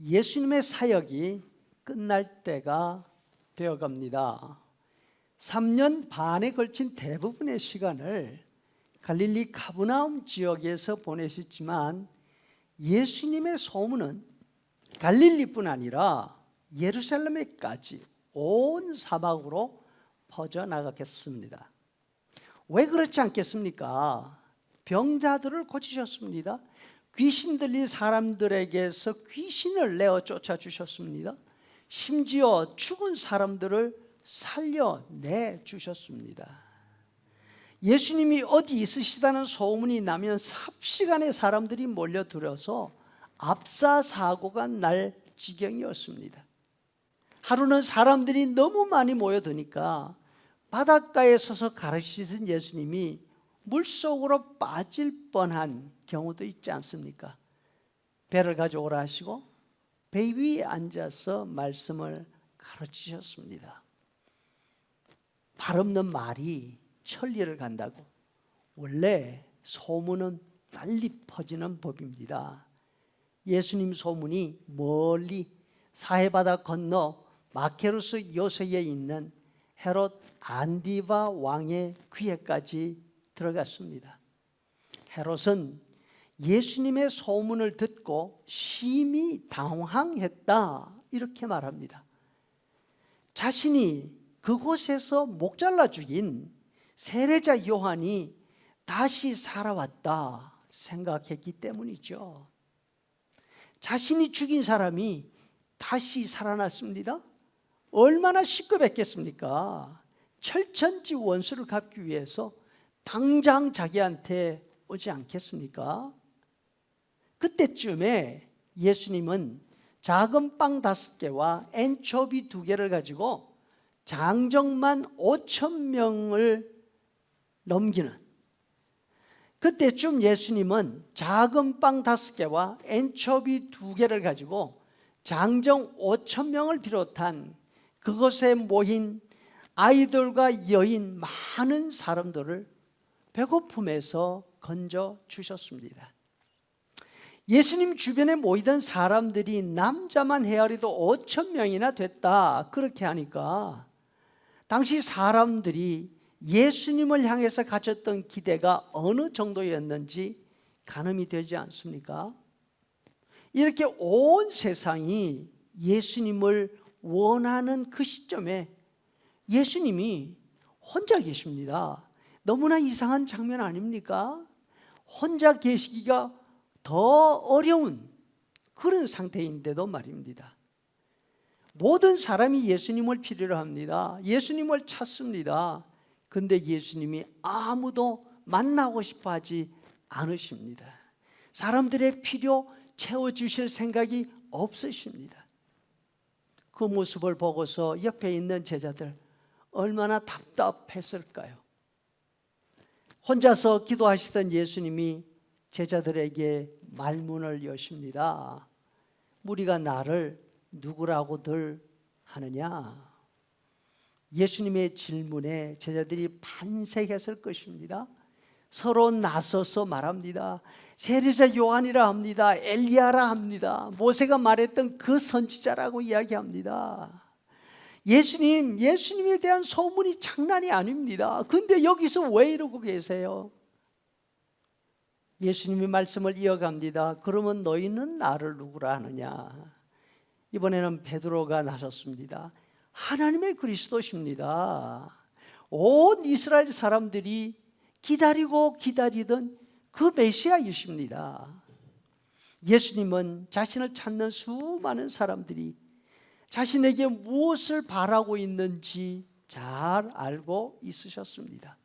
예수님의 사역이 끝날 때가 되어갑니다. 3년 반에 걸친 대부분의 시간을 갈릴리 가버나움 지역에서 보내셨지만 예수님의 소문은 갈릴리뿐 아니라 예루살렘에까지 온 사막으로 퍼져나갔겠습니다. 왜 그렇지 않겠습니까? 병자들을 고치셨습니다. 귀신 들린 사람들에게서 귀신을 내어 쫓아주셨습니다. 심지어 죽은 사람들을 살려내 주셨습니다. 예수님이 어디 있으시다는 소문이 나면 삽시간에 사람들이 몰려들어서 압사 사고가 날 지경이었습니다. 하루는 사람들이 너무 많이 모여드니까 바닷가에 서서 가르치신 예수님이 물속으로 빠질 뻔한 경우도 있지 않습니까? 배를 가져오라 하시고 배 위에 앉아서 말씀을 가르치셨습니다. 발 없는 말이 천리를 간다고. 원래 소문은 빨리 퍼지는 법입니다. 예수님 소문이 멀리 사해바다 건너 마케루스 요새에 있는 헤롯 안디바 왕의 귀에까지 들어갔습니다. 헤롯은 예수님의 소문을 듣고 심히 당황했다 이렇게 말합니다. 자신이 그곳에서 목 잘라 죽인 세례자 요한이 다시 살아왔다 생각했기 때문이죠. 자신이 죽인 사람이 다시 살아났습니다. 얼마나 시급했겠습니까? 철천지 원수를 갚기 위해서 당장 자기한테 오지 않겠습니까? 그때쯤에 예수님은 작은 빵 5개와 엔초비 2개를 가지고 장정만 5,000명을 넘기는, 그때쯤 예수님은 작은 빵 5개와 엔초비 2개를 가지고 장정 5,000명을 비롯한 그곳에 모인 아이들과 여인 많은 사람들을 배고픔에서 건져 주셨습니다. 예수님 주변에 모이던 사람들이 남자만 헤아려도 5,000명이나 됐다 그렇게 하니까 당시 사람들이 예수님을 향해서 가졌던 기대가 어느 정도였는지 가늠이 되지 않습니까? 이렇게 온 세상이 예수님을 원하는 그 시점에 예수님이 혼자 계십니다. 너무나 이상한 장면 아닙니까? 혼자 계시기가 더 어려운 그런 상태인데도 말입니다. 모든 사람이 예수님을 필요로 합니다. 예수님을 찾습니다. 근데 예수님이 아무도 만나고 싶어 하지 않으십니다. 사람들의 필요 채워주실 생각이 없으십니다. 그 모습을 보고서 옆에 있는 제자들 얼마나 답답했을까요? 혼자서 기도하시던 예수님이 제자들에게 말문을 여십니다. 무리가 나를 누구라고들 하느냐? 예수님의 질문에 제자들이 반색했을 것입니다. 서로 나서서 말합니다. 세례자 요한이라 합니다. 엘리야라 합니다. 모세가 말했던 그 선지자라고 이야기합니다. 예수님에 대한 소문이 장난이 아닙니다. 근데 여기서 왜 이러고 계세요? 예수님이 말씀을 이어갑니다. 그러면 너희는 나를 누구라 하느냐? 이번에는 베드로가 나섰습니다. 하나님의 그리스도십니다. 온 이스라엘 사람들이 기다리고 기다리던 그 메시아이십니다. 예수님은 자신을 찾는 수많은 사람들이 자신에게 무엇을 바라고 있는지 잘 알고 있으셨습니다.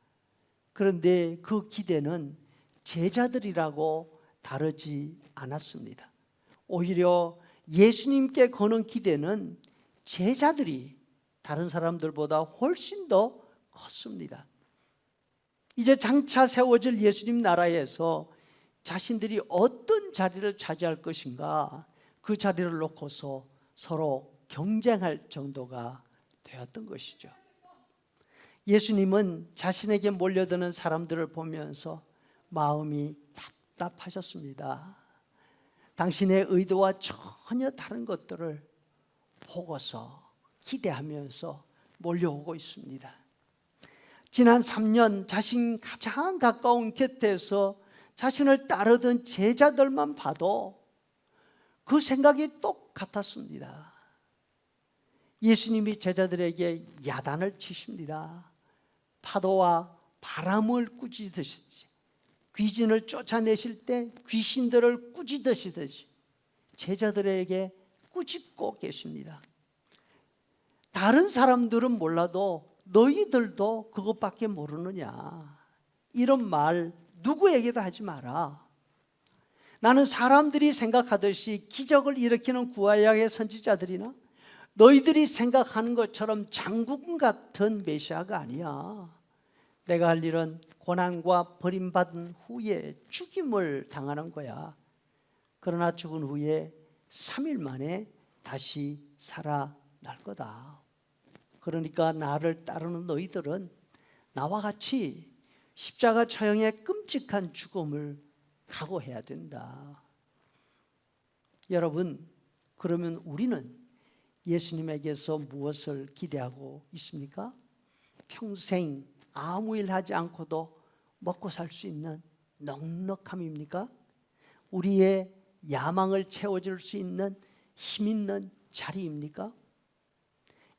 그런데 그 기대는 제자들이라고 다르지 않았습니다. 오히려 예수님께 거는 기대는 제자들이 다른 사람들보다 훨씬 더 컸습니다. 이제 장차 세워질 예수님 나라에서 자신들이 어떤 자리를 차지할 것인가, 그 자리를 놓고서 서로 경쟁할 정도가 되었던 것이죠. 예수님은 자신에게 몰려드는 사람들을 보면서 마음이 답답하셨습니다. 당신의 의도와 전혀 다른 것들을 보고서 기대하면서 몰려오고 있습니다. 지난 3년 자신 가장 가까운 곁에서 자신을 따르던 제자들만 봐도 그 생각이 똑같았습니다. 예수님이 제자들에게 야단을 치십니다. 파도와 바람을 꾸짖으시듯이, 귀신을 쫓아내실 때 귀신들을 꾸짖으시듯이 제자들에게 꾸짖고 계십니다. 다른 사람들은 몰라도 너희들도 그것밖에 모르느냐, 이런 말 누구에게도 하지 마라. 나는 사람들이 생각하듯이 기적을 일으키는 구약의 선지자들이나 너희들이 생각하는 것처럼 장군 같은 메시아가 아니야. 내가 할 일은 고난과 버림받은 후에 죽임을 당하는 거야. 그러나 죽은 후에 3일 만에 다시 살아날 거다. 그러니까 나를 따르는 너희들은 나와 같이 십자가 처형의 끔찍한 죽음을 각오해야 된다. 여러분, 그러면 우리는 예수님에게서 무엇을 기대하고 있습니까? 평생 아무 일 하지 않고도 먹고 살 수 있는 넉넉함입니까? 우리의 야망을 채워줄 수 있는 힘 있는 자리입니까?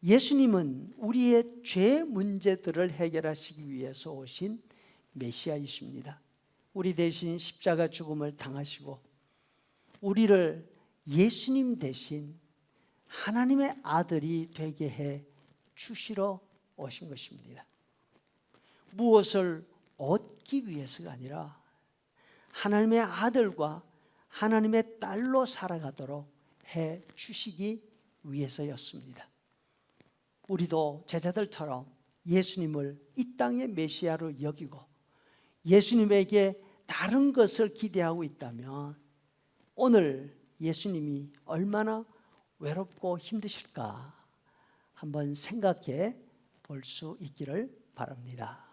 예수님은 우리의 죄 문제들을 해결하시기 위해서 오신 메시아이십니다. 우리 대신 십자가 죽음을 당하시고 우리를 예수님 대신 하나님의 아들이 되게 해 주시러 오신 것입니다. 무엇을 얻기 위해서가 아니라 하나님의 아들과 하나님의 딸로 살아가도록 해 주시기 위해서였습니다. 우리도 제자들처럼 예수님을 이 땅의 메시아로 여기고 예수님에게 다른 것을 기대하고 있다면 오늘 예수님이 얼마나 외롭고 힘드실까 한번 생각해 볼 수 있기를 바랍니다.